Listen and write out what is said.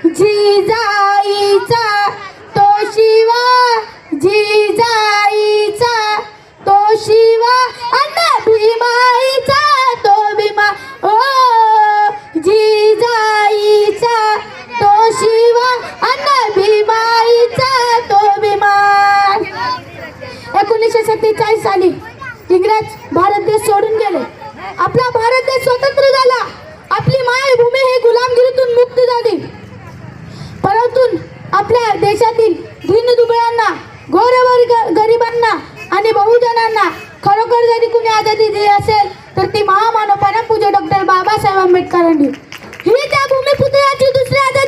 जिजाईचा तो शिवा, जिजाईचा तो शिवा, अण्णा भीमाईचा तो भीमा, ओ जिजाईचा तो शिवा, अण्णा भीमाईचा तो भीमा. 1947 साली इंग्रज भारत देश सोडून गेले. आपला भारत देश स्वतंत्र झाला. आपली मायभूमी ही गुलामगिरीतून मुक्त झाली. परंतु आपल्या देशातील दीनदुबळ्यांना, गोरवर्ग गरिबांना आणि बहुजनांना खरोखर जरी कुणी आझादी दिली असेल तर ती महामानव परमपूज्य डॉक्टर बाबासाहेब आंबेडकरांनी. ही त्या भूमिपुत्राची दुसरी आझादी